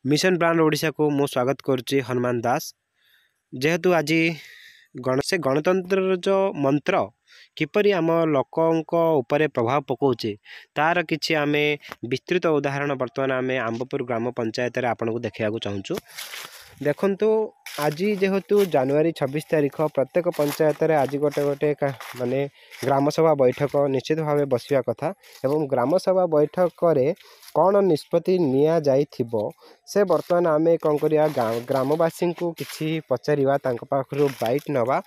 Mission brand Odisha को मु स्वागत करुच्ची हनुमान दास। जेहेतु आज से गणतंत्र जो मंत्र किपरि आम लोकों उपरे प्रभाव पकाउचे तार किछि आमे विस्तृत उदाहरण वर्तमान आमे आंबपुर ग्राम पंचायत रे आपन को देखिया चाहूँ। देखंतु आज जेहेतु जनवरी 26 तारीख प्रत्येक पंचायत रे आज गोटे गोटे माने ग्राम सभा बैठक निश्चित भाव बसिया कथा एवं ग्राम सभा बैठक रे कौन निष्पत्ति निया जाइथिबो से वर्तमान आमे कौन करिया ग्रामवासी को किछि पचारिवा तांक पाखरु बाइट नवा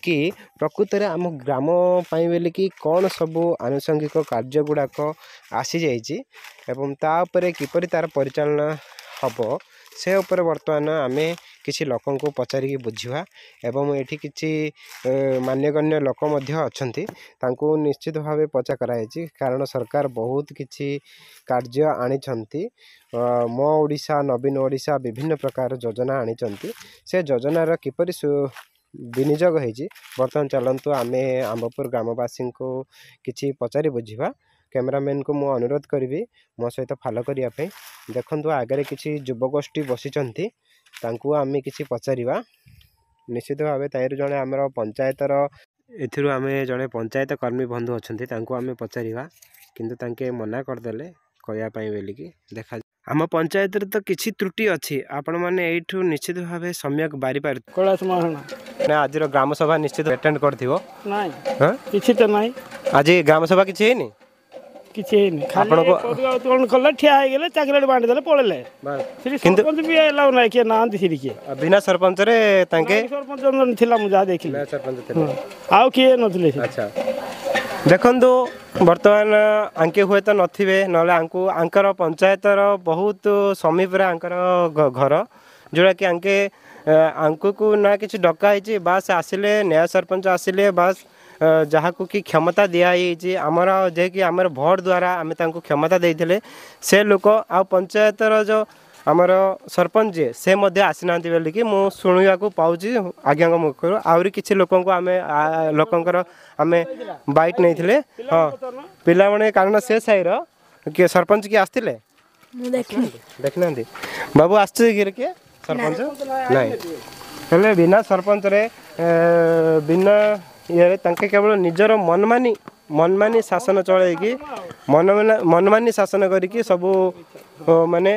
कि प्रकृत रे आम ग्राम पाई बेले कि कौन सबु आनुषंगिक कार्य गुड़ाक आसी जाइछि एवं ता उपरे किपरि तार परिचालना हबो से उपर वर्तमान आमे किछि लोकन को पचारिकी बुझिवा एवं एठी किछि मान्यगण्य लोक मध्य अछंती तांको निश्चित भावे पचा करायछि कारण सरकार बहुत किछि कार्य आनिछंती। मो ओडिशा नवीन ओडिशा विभिन्न प्रकार योजना आनिछंती से योजनार किपरि विनियोग होइछि वर्तमान चलंतु आमे आंबपुर ग्रामवासी को किछि पचारि बुझिवा। कैमरामैन को मु अनुरोध करी मो सहित फॉलो करिया पे देखंतु आगे किछि युवगोष्ठी बसिचंती तांकु आमे किछि पचारिवा निश्चित भावे ताइर जणे हमर पंचायतर एथिरु आमे जणे पंचायत कर्मी बंधु अछंती तांकु आमे पचारिवा किंतु तांके मना कर देले कया पई बेली कि देखा आम पंचायत रे तो किछि त्रुटि अछि आपण माने एठु निश्चित भावे सम्यक बारी पार कैलाश महाराणा ना आज ग्राम सभा निश्चित अटेंड करथिबो नाही हां किछि त नाही आज ग्राम सभा किछि हेनी किछि हेनी खाली कोन कल्ला ठिया हे गेले चाकलेट बांडी देले पळेले बस सरपंच भी लाव नाही के नांदी सिरी के बिना सरपंच रे तांके सरपंच थिला मु जा देखिले बिना सरपंच थिला आउ के नथिले। अच्छा देखंतु वर्तमान आंके हुए तो नथिबे नले आंकु आंकर पंचायतर बहुत समीप रे आंकर घर जोड़ा कि आंके आंकु को ना किछि डका हिची बास आसिले नया सरपंच आसिले बास जहाँ को कि क्षमता दिखाई आमर जे कि आमर भोट द्वारा आम क्षमता देते से लोक आ पंचायतर जो आमर सरपंच जे से मध्य आसीना बोल कि मु शुणा पाऊँ आज्ञा मुख आहरी किसी लोक लोकंर आम बाइट नहीं हाँ पिला माने कारण से साईर किए सरपंच किए आसते देखना बाबू आसचे किए सरपंच नहीं बिना सरपंच रे बिना ये तांके केवल निजर मनमानी शासन चलैकी मनमानी शासन करिकी सबू माने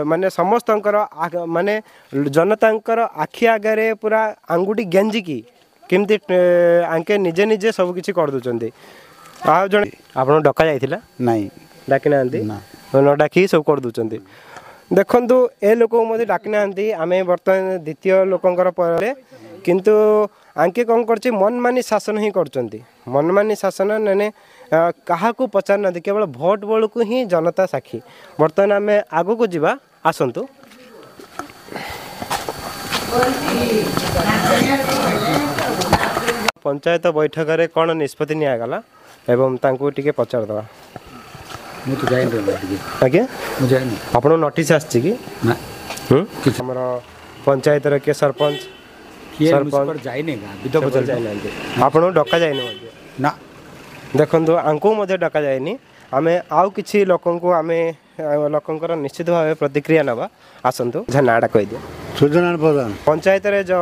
माने समस्तंकर माने जनतांकर आखि आगे पूरा आंगुठी गेंजिकी केमती आंके निजे निजे सब किछि कर दोचंदी आ जण आपण डका जाइथिला नाही डाकी नांती न डाकी सब कर दोचंदी। देखंतु ए लोक मते डाकी नांती आमे वर्तमान द्वितीय लोकंकर पर किंतु आंके कौन कर मनमानी शासन ही करचंती मनमानी शासन ने कहा को पचार ना केवल भोट बल को ही जनता साक्षी। बर्तमान आम आग को जीवा आसंतु पंचायत बैठक रे कौन निष्पत्ति निगला एवं तांको टिके पचार दवा आज्ञा आपन नोटिस आछि कि ना हमर पंचायत रे के सरपंच सरपंच आपन डका जाए ना देखो आंकु डका जाए आम आउ कि लोक आम लोकंर निश्चित भाव प्रतिक्रिया नवा आसतु नाटा कह दिया सुजनारायण प्रधान पंचायत रे जो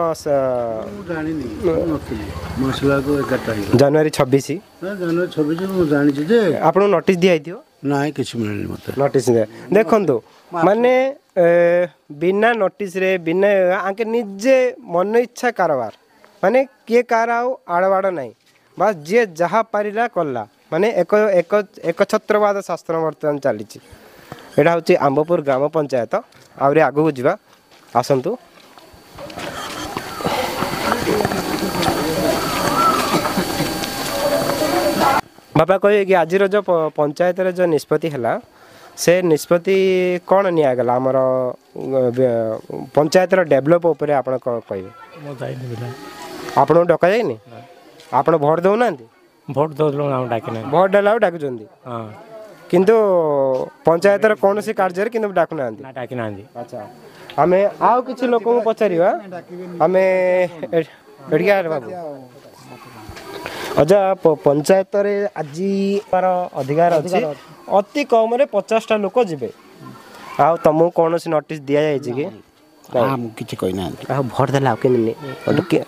जनवरी 26 आप नोटिस दिखाई ना किसी मिलनी मत नोटिस देखो माने बिना नोटिस रे बिना आके निजे मन इच्छा कारबार माने किए कार आड़बाड़ ना बस जी जहाँ पारा कला माने एक छत्रवाद शास्त्र बर्तमान चली यहाँ हूँ आंबपुर ग्राम पंचायत आहरी आग को जावा आसतु बापा कहे कि आज जो पंचायत जो निष्पत्ति है से निष्पत्ति कौन निगला आमर पंचायत डेभलप उपर आप कहे आपन डका जाए आप भोट दौना भोट डाके भोट डाला डाकुंट किंतु पंचायत कौन सी कार्य कि डाकुना डाकी ना। अच्छा आम आउ कि लोक पचार आम बाबू अच्छा पंचायत आज अधिकार अच्छी अति कम 50टा लोक जीवे ଆଉ ତମକୁ କୌଣସି ନୋଟିସ୍ ଦିଆଯାଇଛି କି କିଛି କହିନାହାନ୍ତି ଆଉ ଭୋଟ ଦେଲା ଆଉ କେମିତି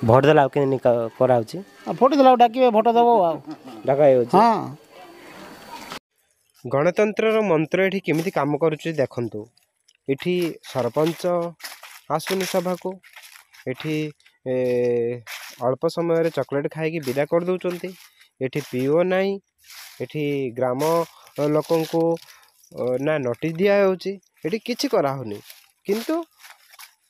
ଭୋଟ ଦେଲା ଆଉ କେମିତି କରାହେଉଛି ଭୋଟ ଦେଲା ଡାକିବେ ଭୋଟ ଦେବ ଆଉ ଡକା ହେଉଛି ହଁ ଗଣତନ୍ତ୍ରର ମନ୍ତ୍ର ଏଠି କେମିତି କାମ କରୁଛି ଦେଖନ୍ତୁ ଏଠି ସରପଞ୍ଚ ଆସୁନି ସଭାକୁ ଏଠି ଅଳ୍ପ ସମୟରେ ଚକୋଲେଟ୍ ଖାଇକି ବିଦା କରିଦେଉଛନ୍ତି ଏଠି ପିଓ ନାହିଁ ଏଠି ଗ୍ରାମ ଲୋକଙ୍କୁ ନା ନୋଟିସ୍ ଦିଆହେଉଛି ଏଠି କିଛି କରାହେଉନି କିନ୍ତୁ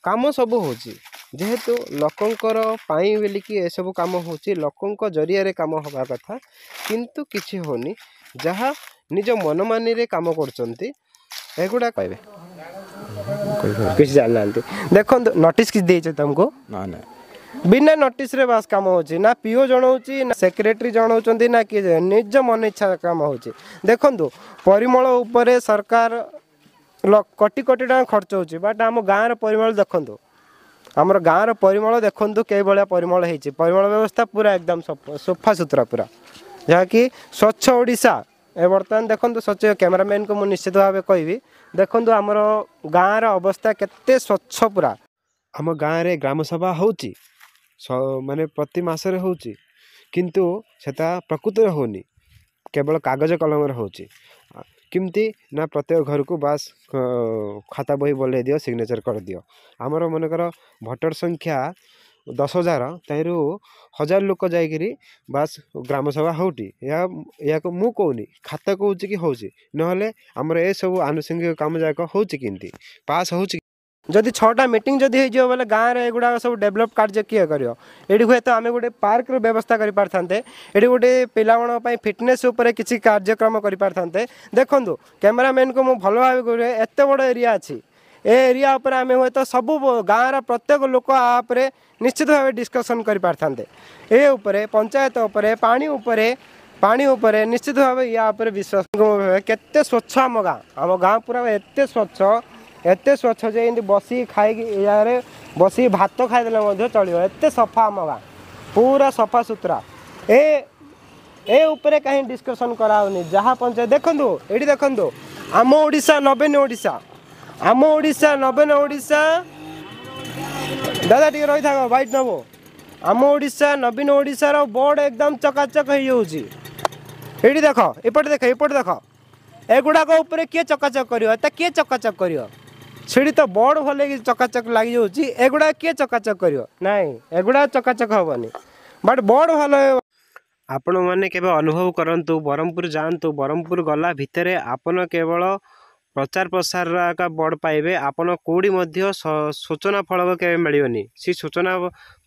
କାମ ସବୁ ହେଉଛି ଯେହେତୁ ଲୋକଙ୍କର ପାଇଁ ବୋଲିକି ଏସବୁ କାମ ହେଉଛି ଲୋକଙ୍କ ଜରିଆରେ କାମ ହେବା କଥା କିନ୍ତୁ କିଛି ହେଉନି ଯାହା ନିଜ ମନମାନିରେ କାମ କରୁଛନ୍ତି ଏଗୁଡ଼ା କହିବେ କିଛି ଜାଣିନାହାନ୍ତି ଦେଖନ୍ତୁ ନୋଟିସ୍ କିଛି ଦେଇଛ ତୁମକୁ ବିନା ନୋଟିସ୍ରେ ବାସ୍ କାମ ହେଉଛି ନା ପିଓ ଜଣାଉଛି ନା ସେକ୍ରେଟାରୀ ଜଣାଉଛନ୍ତି ନା କିଏ ନିଜ ମନ ଇଚ୍ଛା କାମ ହେଉଛି ଦେଖନ୍ତୁ ପରିମଳ ଉପରେ ସରକାର କୋଟି କୋଟି ଟଙ୍କା ଖର୍ଚ୍ଚ ହେଉଛି ବଟ୍ ଆମ ଗାଁର ପରିମଳ ଦେଖନ୍ତୁ ଆମର ଗାଁର ପରିମଳ ଦେଖନ୍ତୁ କେଉଁଭଳିଆ ପରିମଳ ହେଇଛି ପରିମଳ ବ୍ୟବସ୍ଥା ପୁରା ଏକଦମ ସଫା ସୁତୁରା ପୁରା ଯାହାକି ସ୍ୱଚ୍ଛ ଓଡ଼ିଶା ଏ ବର୍ତ୍ତମାନ ଦେଖନ୍ତୁ ସ୍ୱଚ୍ଛ କ୍ୟାମେରାମ୍ୟାନ୍କୁ ମୁଁ ନିଶ୍ଚିତ ଭାବେ କହିବି ଦେଖନ୍ତୁ ଆମର ଗାଁର ଅବସ୍ଥା କେତେ ସ୍ୱଚ୍ଛ ପୁରା ଆମ ଗାଁରେ ଗ୍ରାମସଭା ହେଉଛି ମାନେ ପ୍ରତି ମାସରେ ହେଉଛି କିନ୍ତୁ ସେଟା ପ୍ରକୃତରେ ହେଉନି କେବଳ କାଗଜ କଲମରେ ହେଉଛି କେମିତି ନା ପ୍ରତ୍ୟେକ ଘରକୁ ବାସ୍ ଖାତା ବହି ବୋଲେଇ ଦିଅ ସିଗ୍ନେଚର୍ କରିଦିଅ ଆମର ମନେକର ଭୋଟର ସଂଖ୍ୟା 10,000 ତାହିଁରୁ 1,000 ଲୋକ ଯାଇକିରି ବାସ୍ ଗ୍ରାମସଭା ହେଉଟି ଏହାକୁ ମୁଁ କହୁନି ଖାତା କହୁଛି କି ହେଉଛି ନହେଲେ ଆମର ଏସବୁ ଆନୁଷଙ୍ଗିକ କାମ ଯାକ ହେଉଛି କେମିତି ପାସ୍ ହେଉଛି ଯଦି 6ଟା ମିଟିଂ ଯଦି ହେଇଯିବ ବୋଲେ ଗାଁରେ ଏଗୁଡ଼ାକ ସବୁ ଡେଭଲପ୍ କାର୍ଯ୍ୟ କିଏ କରିବ ଏଠି ହୁଏତ ଆମେ ଗୋଟେ ପାର୍କର ବ୍ୟବସ୍ଥା କରିପାରିଥାନ୍ତେ ଏଠି ଗୋଟେ ପିଲାମାନଙ୍କ ପାଇଁ ଫିଟନେସ୍ ଉପରେ କିଛି କାର୍ଯ୍ୟକ୍ରମ କରିପାରିଥାନ୍ତେ ଦେଖନ୍ତୁ କ୍ୟାମେରାମ୍ୟାନ୍କୁ ମୁଁ ଭଲ ଭାବେ କହିବି ଏତେ ବଡ଼ ଏରିଆ ଅଛି ଏ ଏରିଆ ଉପରେ ଆମେ ହୁଏତ ସବୁ ଗାଁର ପ୍ରତ୍ୟେକ ଲୋକ ଆ ଉପରେ ନିଶ୍ଚିତ ଭାବେ ଡିସ୍କସନ୍ କରିପାରିଥାନ୍ତେ ଏ ଉପରେ ପଞ୍ଚାୟତ ଉପରେ ପାଣି ଉପରେ ନିଶ୍ଚିତ ଭାବେ ୟା ଉପରେ ବିଶ୍ୱାସ କେତେ ସ୍ୱଚ୍ଛ ଆମ ଗାଁ ପୁରା ଏତେ ସ୍ୱଚ୍ଛ ଯେ ଏମିତି ବସିକି ଖାଇକି ୟାରେ ବସିକି ଭାତ ଖାଇଦେଲେ ମଧ୍ୟ ଚଳିବ ଏତେ ସଫା ଆମ ଗାଁ ପୁରା ସଫା ସୁତୁରା ଏ ଉପରେ କାହିଁ ଡିସ୍କସନ୍ କରାହେଉନି ଯାହା ପଞ୍ଚାୟତ ଦେଖନ୍ତୁ ଏଠି ଦେଖନ୍ତୁ ଆମ ଓଡ଼ିଶା ନବୀନ ଓଡ଼ିଶା ଦାଦା ଟିକେ ରହିଥାଅ ବାଇଟ୍ ନେବ ଆମ ଓଡ଼ିଶା ନବୀନ ଓଡ଼ିଶାର ବୋର୍ଡ ଏକଦମ ଚକାଚକ ହେଇଯାଉଛି ଏଇଠି ଦେଖ ଏପଟେ ଦେଖ ଏଗୁଡ଼ାକ ଉପରେ କିଏ ଚକାଚକ କରିବ ଏଟା କିଏ ଚକାଚକ କରିବ ସେଠି ତ ବୋର୍ଡ ଭଲ ଚକାଚକ ଲାଗିଯାଉଛି ଏଗୁଡ଼ା କିଏ ଚକାଚକ କରିବ ନାଇଁ ଏଗୁଡ଼ା ଚକାଚକ ହେବନି ବଟ୍ ବୋର୍ଡ ଭଲ ଆପଣମାନେ କେବେ ଅନୁଭବ କରନ୍ତୁ ବ୍ରହ୍ମପୁର ଯାଆନ୍ତୁ ବ୍ରହ୍ମପୁର ଗଲା ଭିତରେ ଆପଣ କେବଳ ପ୍ରଚାର ପ୍ରସାରର ଏକା ବୋର୍ଡ ପାଇବେ ଆପଣ କେଉଁଠି ମଧ୍ୟ ସୂଚନା ଫଳକ କେବେ ମିଳିବନି ସେ ସୂଚନା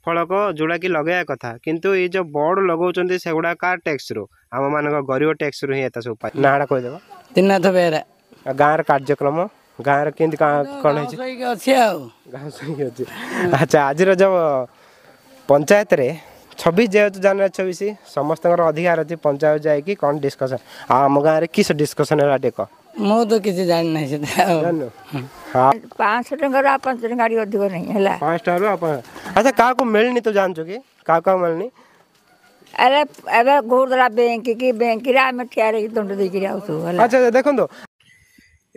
ଫଳକ ଯେଉଁଟାକି ଲଗାଇବା କଥା କିନ୍ତୁ ଏଇ ଯେଉଁ ବୋର୍ଡ ଲଗାଉଛନ୍ତି ସେଗୁଡ଼ା କାହା ଟ୍ୟାକ୍ସରୁ ଆମମାନଙ୍କ ଗରିବ ଟ୍ୟାକ୍ସରୁ ହିଁ ଏତେ ସବୁ ପାଇ ନାଁଟା କହିଦେବ ତିନାଥ ବେହେରା ଗାଁର କାର୍ଯ୍ୟକ୍ରମ ଗାଁର କେମିତି କ'ଣ ହେଇଛି ଅଛି ଆଉ ଗାଁ ସହିକି ଅଛି ଆଚ୍ଛା ଆଜିର ଯେଉଁ ପଞ୍ଚାୟତରେ 26 ଜାନୁଆରୀ 26 ସମସ୍ତଙ୍କର ଅଧିକାର ଅଛି ପଞ୍ଚାୟତ ଯାଇକି କ'ଣ ଡିସ୍କସନ୍ ଆଉ ଆମ ଗାଁରେ କିସ ଡିସ୍କସନ୍ ହେଲା ଟିକେ ମୁଁ ତ କିଛି ଜାଣିନାହିଁ ସେଟା ଜାଣିନୁ 500 ଟଙ୍କାରୁ ଆଉ 5 ଟଙ୍କାରୁ ଅଧିକ ନାହିଁ ହେଲା 5 ଟଙ୍କାରୁ ଆପଣ ଆଚ୍ଛା କାହାକୁ ମିଳିନି ତୁ ଜାଣିଛୁ କି କାହାକୁ ମିଳିନି ଏବେ ଏବେ ଘୁରୁଥିଲା ବ୍ୟାଙ୍କରେ ଆମେ ଠିଆରେ ଦଣ୍ଡ ଦେଇକିରି ଆସୁଛୁ ହେଲା ଆଚ୍ଛା ଦେଖନ୍ତୁ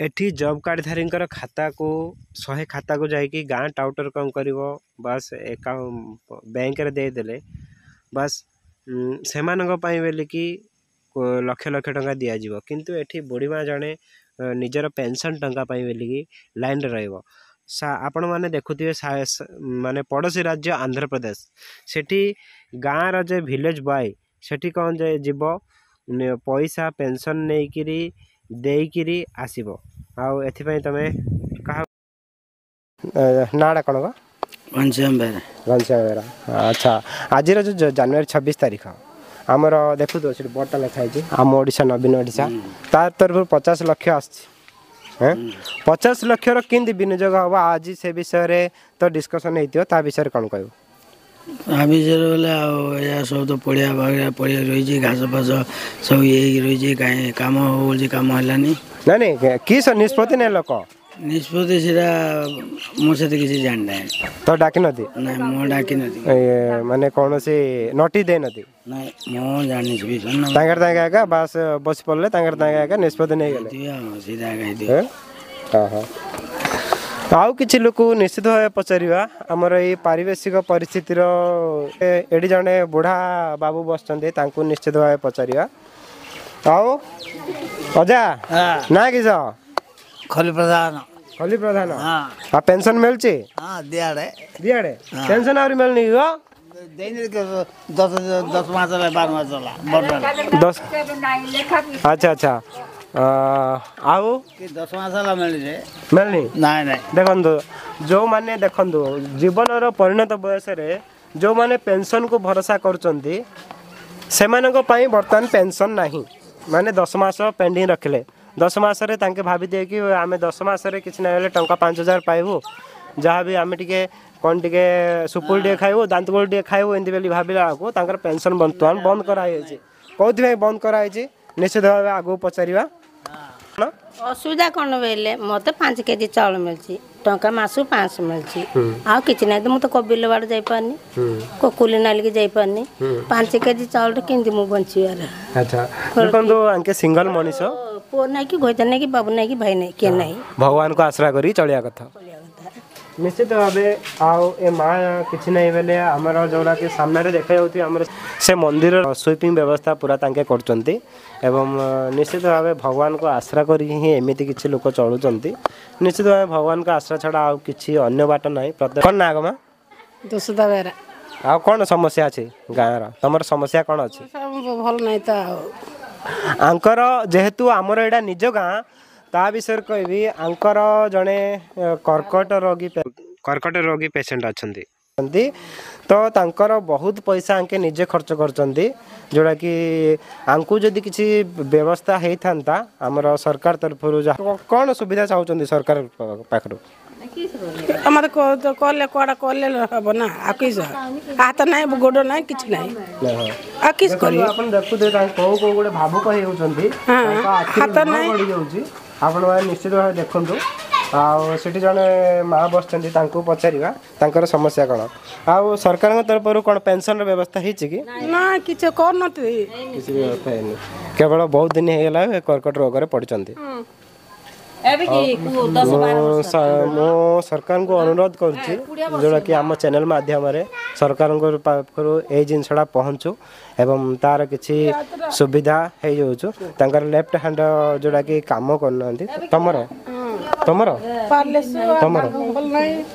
ଏଠି ଜବ୍ କାର୍ଡ଼ଧାରୀଙ୍କର ଖାତାକୁ 100 ଖାତାକୁ ଯାଇକି ଗାଁ ଟାଉଟର କ'ଣ କରିବ ବାସ୍ ବ୍ୟାଙ୍କରେ ଦେଇଦେଲେ ବାସ୍ ସେମାନଙ୍କ ପାଇଁ ବୋଲିକି ଲକ୍ଷ ଲକ୍ଷ ଟଙ୍କା ଦିଆଯିବ କିନ୍ତୁ ଏଠି ବୁଢ଼ୀମା ଜଣେ ନିଜର ପେନ୍ସନ୍ ଟଙ୍କା ପାଇଁ ବୋଲିକି ଲାଇନ୍ରେ ରହିବ ଆପଣମାନେ ଦେଖୁଥିବେ ମାନେ ପଡ଼ୋଶୀ ରାଜ୍ୟ ଆନ୍ଧ୍ରପ୍ରଦେଶ ସେଠି ଗାଁର ଯେ ଭିଲେଜ୍ ବୟ ସେଠି କ'ଣ ଯିବ ପଇସା ପେନ୍ସନ୍ ନେଇକିରି ଦେଇକିରି ଆସିବ ଆଉ ଏଥିପାଇଁ ତୁମେ କାହା ନାଁଟା କ'ଣ ଘନଶ୍ୟାମ ବେହେରା ଆଚ୍ଛା ଆଜିର ଯେଉଁ ଜାନୁଆରୀ 26 ତାରିଖ ଆମର ଦେଖୁଥିବ ସେଠି ବୋର୍ଡଟା ଲେଖା ହେଇଛି ଆମ ଓଡ଼ିଶା ନବୀନ ଓଡ଼ିଶା ତା ତରଫରୁ 50 ଲକ୍ଷ ଆସିଛି 50 ଲକ୍ଷର କେମିତି ବିନିଯୋଗ ହେବ ଆଜି ସେ ବିଷୟରେ ତ ଡିସ୍କସନ୍ ହେଇଥିବ ତା ବିଷୟରେ କ'ଣ କହିବ ତା ବିଷୟରେ ବୋଲେ ଆଉ ଏହା ସବୁ ତ ପଡ଼ିଆ ରହିଛି ଘାସ ଫାସ ସବୁ ଇଏ ହେଇକି ରହିଛି କାହିଁ କାମ ହବ ବୋଲି କାମ ହେଲାନି ନାଇଁ କି ନିଷ୍ପତ୍ତି ନେଇ ଲୋକ ନିଷ୍ପତ୍ତି ସେଟା ମୁଁ ସେତେ କିଛି ଜାଣିନାହିଁ ତ ଡାକିନନ୍ତି ନାଇଁ ମୁଁ ଡାକିନଥିଲି ମାନେ କୌଣସି ନୋଟିସ୍ ଦେଇନନ୍ତି ନାଇଁ ମୁଁ ଜାଣିଛି ତାଙ୍କର ଏକା ବାସ୍ ବସି ପଡ଼ିଲେ ତାଙ୍କର ଏକା ନିଷ୍ପତ୍ତି ନେଇଗଲେ ସିଧା हाँ हाँ आउ किसी लोक निश्चित भाव पचारा आमर ये पारिवेशिक परिस्थितिर एटी जड़े बुढ़ा बाबू बसते निश्चित भाव पचारा आओ अजा ना किस खली प्रधान खली प्रधान हाँ पेंशन मिलची हाँ दियाड़े दियाड़े पेंशन आहुरी मिलनी गो दस 10 मास 12 मास होला 10 अच्छा अच्छा आउ 10 मास होला मिलजे मिलनी नाइ नाइ देखो जो माने देखो जीवन परिणत बयस जो माने पेंशन को भरोसा करचंती सेमानक पई बर्तमान पेंशन नहीं माने 10 मास पेंडिंग रखले 10 मास रे तांके भाभी दे कि आमे 10 मास रे किछ ना टंका 5000 पाइबू जहाँ भी आमे टिके कौन टे सुपुल टे खाइबू दांतगोल टे खाइबू एमती बोली भाविला को तांकर पेंशन बर्तमान बंद कराई कौन बंद कराई निश्चित भाव आगू पचारा असुविधा कौन बोले मत 5 केजी चाउल मिलची टंका मासु 500 मिलची आ किछि नै मु तो बिल बाड़ जाई पानी को कुली नाली के जाई पानी 5 केजी चाउल केंदी मु बंचियार अच्छा देखो आंके सिंगल मनीष पो नै कि गोइता नै कि बाबू नै कि भाई नै के नै भगवान को आश्रा करी चलिया कथा निश्चित भाव आउ ए माँ किसी नहीं बेले आमर जोड़ा कि सामने देखा जाऊँ से मंदिर स्वीपिंग व्यवस्था पूरा तांके करचंती एवं निश्चित भाव भगवान को आश्रा करी ही एमती किसी लोक चलुंट निश्चित भाव भगवान को आश्रा छड़ा आउ किसी अन्य बाट ना कौन ना गमा दोसदा बेरा आ कौन समस्या अच्छी गाँव तुम समस्या कौन अच्छी भल नै त आंकर जेहेतु आमर एटा निज गाँ ता विषय कहबी आंकर जड़े कर्कट रोगी पेसेंट अच्छा तो तांकर बहुत पैसा आंके निजे खर्च करचंदी जोड़ा कि आंकु जदि किसी व्यवस्था होता आमर सरकार तरफ कौन सुविधा चाहते सरकार पाखर हमारे कले कड़ा कले हम ना आकिस हाथ ना गोड़ ना किछ ना आकिस करी अपन देखुते को गोटे भावुक होउचंदी हाथ ना पड़ी जाउची आपण निश्चित भाव देखंतु आ सेठी जने माँ बसचंदी तांको पचारिबा तांकर समस्या कौन आ सरकार तरफ कौन पेंशन व्यवस्था होइछि कि ना किछ कर नथि किसी व्यवस्था हैनी केवल बहुत दिन हो गला कर्कट रोग रे पड़चंदी मो सरकार को अनुरोध करुच्ची जोड़ा कि आम चैनल माध्यम सरकार ये जिनसा पहुँचू एवं तार किसी सुविधा हो जाऊँ लेफ्ट हैंड जोड़ा कि कम करना तुमर तुमर तुमर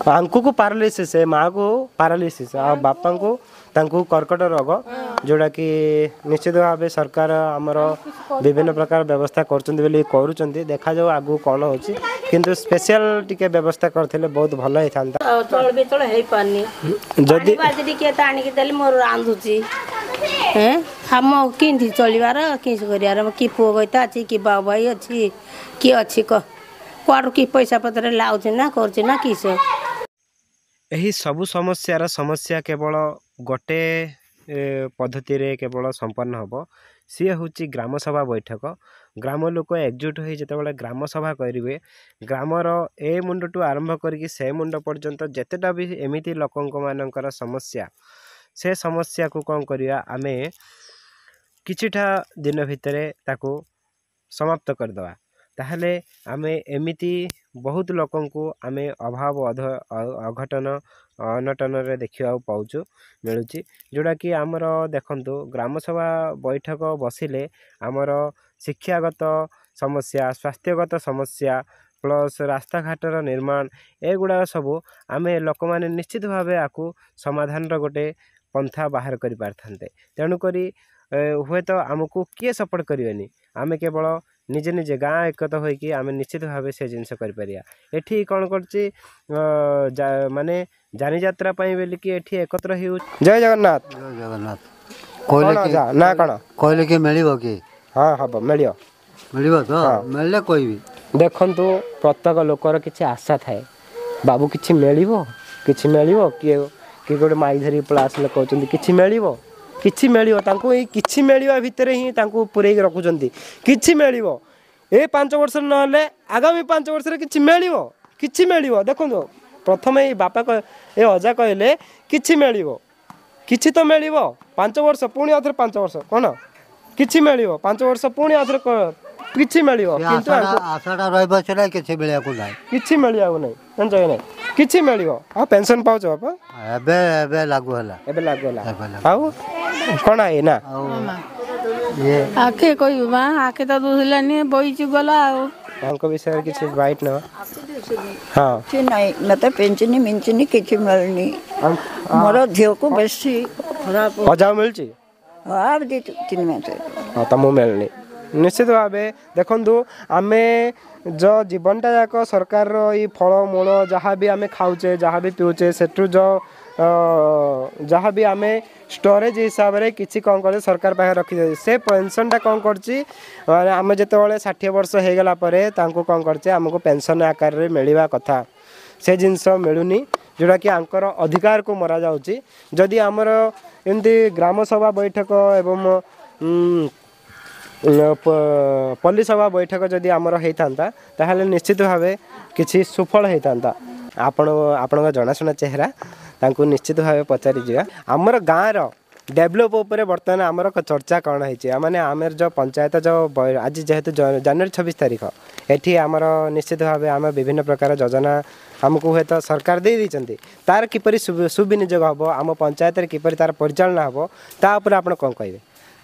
आंकु को पारालिसिस माँ को पारालिसिस आ बापा को तांकु कर्कट रोग जोड़ा कि निश्चित भाव सरकार आमर विभिन्न प्रकार व्यवस्था करुँच देखा जाऊ आगु कौन हो किंतु स्पेशल टिके व्यवस्था करथिले बहुत भल होता चल बेचल हे पानी जदी बाजरी के ताणी के देली मोर रांधुची हैं हम किंदी चलिवार किस करियार की पुओ गइता अछि कि बा भाई अछि की अछि क कुआडू की पैसा पत्र लाउछ ना करछ ना किस एही सबु समस्यार समस्या केवल गोटे पद्धति रे केवल संपन्न होबो सी हूँ ग्राम सभा बैठक ग्राम लोक एकजुट हो जिते ग्राम सभा करेंगे ग्रामर ए मुंड टू आरंभ करके से मुंड पर्यंत जितेटा भी एमती लोक मानकर समस्या से समस्या को कौन करिया आमे किछिटा दिन भितर ताको समाप्त करदवा ताहले आमे एमिति बहुत लोकन को आमे अभाव अघटन अनटन रे देखा पाउछु मिलुची जोड़ा कि आमर देखंतु ग्राम सभा बैठक बसिले आमर शिक्षागत समस्या स्वास्थ्यगत समस्या प्लस रास्ता घाटर निर्माण एगुड़ा सबू आमे लोक माने निश्चित भावे आकु समाधान गोटे पंथा बाहर कर पारथान्ते तेणुक हुए तो आमको किए सपोर्ट करेनि आमे केवल निजे निजे गाँ एकता होइकी आमे निश्चित भावे से जिनस करिया एठी कौन करछि माने जानी यात्रा पाई बेली कि एठी एकत्र हिउ जय जगन्नाथ कहले ना कण कहले कि मिलिबो कि हां हबो मिलियो तो मिलले कोई देखंतु प्रत्येक लोकर किछि आशा थाए बाबू किछि मिलिबो कि गोटे माई धरी पळा आसले कहउचंदी किछि मिलिबो किछि मिलिबा भितर ही तांको पुरै रखुचंदी किछि मिलिबो ए 5 वर्ष नहले आगामी 5 वर्ष रे किछि मिलिबो देखंतु प्रथम ए बापा ए अजा कहले किछि मिलिबो किछि तो मिलिबो 5 वर्ष पुणी आथरे 5 वर्ष कोन किछि मिलिबो 5 वर्ष पुणी आथरे କିଛି ମିଳିବ କିନ୍ତୁ ଆଶାଟା ରହିବ ସେଟା କିଛି ମିଳିବାକୁ ନାହିଁ କିଛି ମିଳିବାକୁ ନାହିଁ ଜାଣିଛ କି ନାହିଁ କିଛି ମିଳିବ ଆଉ ପେନସନ୍ ପାଉଛ ବାପା ଏବେ ଏବେ ଲାଗୁ ହେଲା ଏବେ ଲାଗୁ ହେଲା ଆଉ କ'ଣ ଏଇନା ଆଖେ କହିବୁ ମା ଆଖେ ତ ଦୁହିଲାନି ବଇଚି ଗଲା ଆଉ ତାଙ୍କ ବିଷୟରେ କିଛି ବାଇଟ୍ ନେବା ହଁ କିଛି ନାହିଁ ମୋତେ ପେନ୍ସନ୍ ମିନ୍ସନ୍ କିଛି ମିଳୁନି ମୋର ଝିଅକୁ ବେଶୀ ଖରାପ ଅଜାଉ ମିଳୁଛି ହଁ 2-3 ମାସ ହଁ ତମକୁ ମିଳୁନି ନିଶ୍ଚିତ ଭାବେ ଦେଖନ୍ତୁ ଆମେ जो जीवनटा जाक सरकार ये फलमूल जहाँ भी आम खाऊचे जहाँ भी पीऊचे सेठू जो जहाँ भी आम स्टोरेज हिसाब से किसी कौन कर सरकार पाखे रखी से पेनसनटा कौन करम जो 60 वर्ष हो गला कौन करमको पेनसन आकार में मिलवा कथा से जिनस मिलूनी जोटा कि आंकर अधिकार को मरा जाउची जदि आमर एमती ग्राम सभा बैठक एवं पल्ली सभा बैठक जदि आमर होता ताहले निश्चित भाव किसी सुफल होता आपण जनाशुना चेहरा तांको निश्चित भाव पचारि जा आमर गाँव डेभलप उपर बर्तमान आमर चर्चा कौन है माने आमर जो पंचायत जो आज जेहेतु जनवरी 26 तारीख एठी आमर निश्चित भाव आम विभिन्न प्रकार योजना आमको हे तो सरकार दे देइचंती तार किपरि सुविनियोग हम आम पंचायत किपरि तार परिचालना हम ता ऊपर आपण कोन कहबे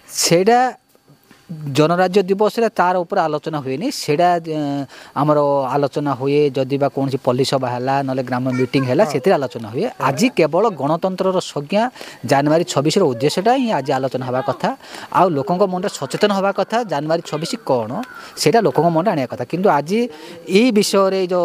सेडा जनराज्य दिवस तार ऊपर आलोचना हुए सेडा आमर आलोचना हुए जदि बा कौन पल्ली सभा है ना ग्राम मीटिंग है से आलोचना हुए आज केवल गणतंत्र संज्ञा जनवरी 26 उद्देश्यटा ही आज आलोचना हवा कथा आउ लोकों मन सचेतन हवा कथा जनवरी 26 कौन से लोकों मन आने कथा किंतु आज ये विषय जो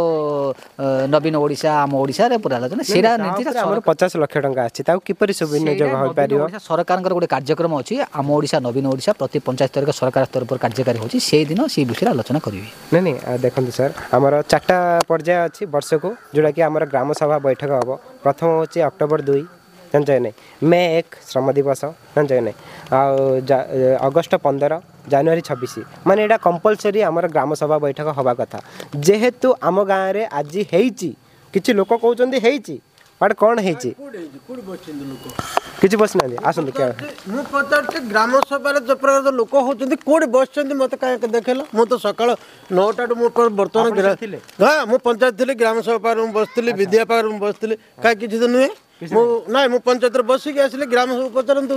नवीन ओडिशा आम ओडिशा रे पूरा आलोचना सेडा निर्दिष्ट 50 लाख टंका आछि किपरि सुविनियोग हो पारियो सरकार गोटे कार्यक्रम अच्छी आम ओडिशा नवीन ओडिशा प्रति 50 तारीख सरकार स्तर पर कार्यकारी होची से दिन से विषय आलोचना करी नहीं देखो सर आमर 4टा पर्याय अच्छी वर्ष को जोटा कि आमर ग्राम सभा बैठक हम प्रथम हूँ अक्टोबर 2 जानच नहीं मे 1 श्रम दिवस जानच नहीं अगस्ट 15 जनवरी 26 माने एटा कंपलसरी आमर ग्राम सभा बैठक हवा कथा जेहेतु आम गाँव में आज किछि लोक कहउचंदी हेइची बट कौन हेइची किछि बस ना आसंत क्या मु पचार ग्राम सभा जो प्रकार लोक होचंदी कोड बस मत का देखेला मु तो सकाळ 9टा मु बर्तमान हाँ मु पंचायत थी ग्राम सभा बसती विद्या पार बसती कहीं किसी तो नुहे ना मु पंचायत बसिक आसिले ग्राम सभा पचारतु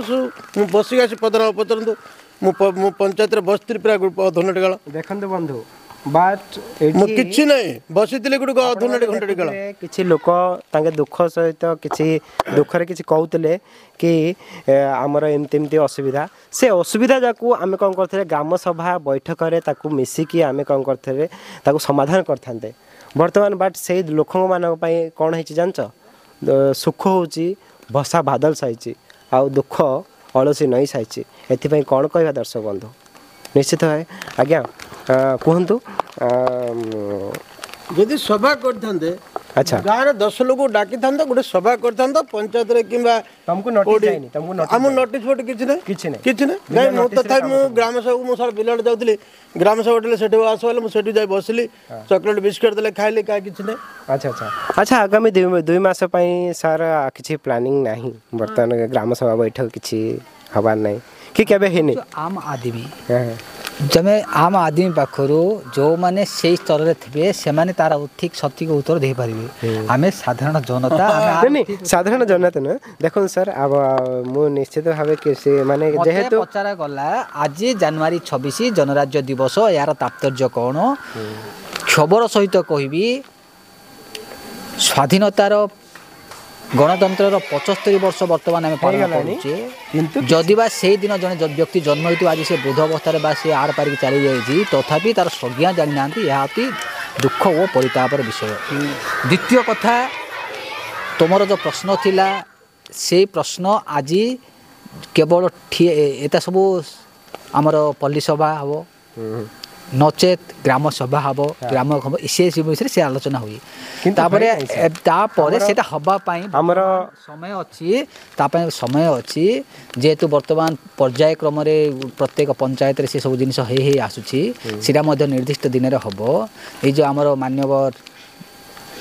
मु बसिक आसी पदर पचारतु मु पंचायत बसती पूरा अधघंटे काल देखंतु बंधु बाट किछि नहीं बसी गोटे अधघंटे घंटे काल किछि लोक तांगे दुख सहित किछि दुखरे किछि कहउतले कि आमर एमती असुविधा से असुविधा जाकू आम कौन करते ग्राम सभा बैठक रे ताकू मिसिकी आम कौन करते ताकू समाधान करते वर्तमान बाट से लोक मान कौन है जानच सुख होची भसा बादल साइची आउ दुख अलसी नई साइची एथि कौन कहवा दर्शक बंधु निश्चित है आज्ञा कहतु यदि सभा करते अच्छा गाँव 10 लोक डाकी था गोटे सभा करता पंचायत रे किंबा तुमको नोटिस फोट किछि नहीं तथा ग्राम सभा मु सारा बिलाड़ जाऊली ग्राम सभा होटल सेठी आसले मुझे जाए बसली चॉकलेट बिस्कुट देले खाइले का किछि नहीं अच्छा अच्छा अच्छा आगामी 2 मास पई सर किछि प्लानिंग नहीं वर्तमान ग्राम सभा बैठक किछि हबार नहीं कि केबे हेनी आम आदमी जमे आम आदमी पाखरु जो माने से स्तर रे थे से माने तार ठीक सटीक उत्तर दे पारिबे आमे साधारण जनता नहीं साधारण जनता न देखो सर अब मु निश्चित भावे कि से माने जेहेतु पचारा गला आज जनवरी 26 जनराज्य दिवस यार तात्पर्य कौन खबर सहित कहबी स्वाधीनतार गणतंत्र 75 वर्ष बर्तमान आम पालन करुचे जदि बा से दिन जड़े व्यक्ति जन्म होती आज से बुध अवस्था से आर पारिक चली जाए तथापि तार संज्ञा जानी ना यह अति दुख और परितापर विषय द्वितीय कथा तुमर जो प्रश्न थिला से प्रश्न आज केवल एता सब आमर पल्ली सभा हम नचेत ग्राम सभा हम ग्राम से विषय से आलोचना हुई तापर सेटा हबा पाई हमर समय अच्छी तापाई समय अच्छी जेहेतु वर्तमान पर्याय क्रम प्रत्येक पंचायत रे से सब जिनिस हे आसुची सेटा निर्दिष्ट दिन रे हबो ए जो आमर मान्यवर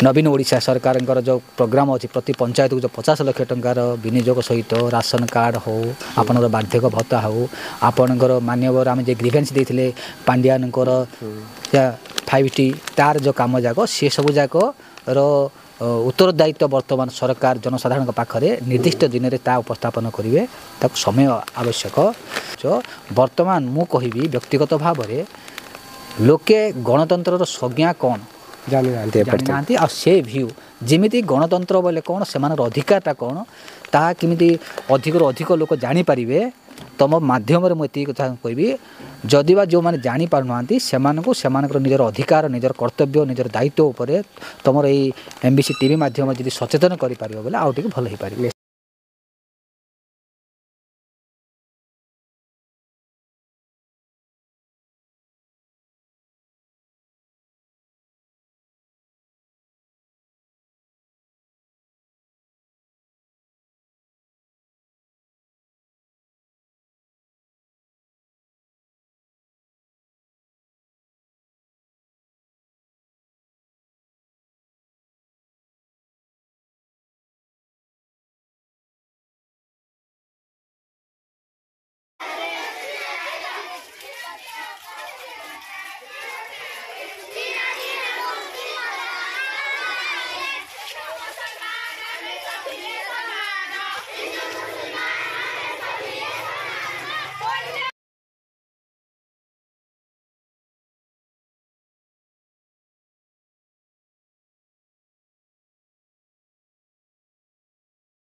नवीन ओडिशा सरकार जो प्रोग्राम अच्छी प्रति पंचायत को जो 50 लाख टंकार विनियोग सहित राशन कार्ड हो आपनकर बार्धक्य भत्ता हो आपनकर मान्यवर आम जो ग्रीवेन्स देते पांड्यान 5T तार जो कम जाक सी सब जाक उत्तरदायित्व वर्तमान सरकार जनसाधारण पाखरे निर्दिष्ट दिन में ता उपस्थापन करेंगे ताक समय आवश्यक जो वर्तमान मु कहबी व्यक्तिगत भाव में लोके गणतंत्र संज्ञा कौन जानी आ से भ्यू जमी गणतंत्र बोले कौन से अधिकारटा कौन ता किमिति अधिक अधिक लोक जानीपारे तुम माध्यम मुझे कथा कहबी जदि जो मैंने जापर ना से निजर अधिकार निजर कर्तव्य निजर दायित्व उपर तुम ये MBC TV माध्यम जब सचेतन कर बोले आउ टे भल हो पारे।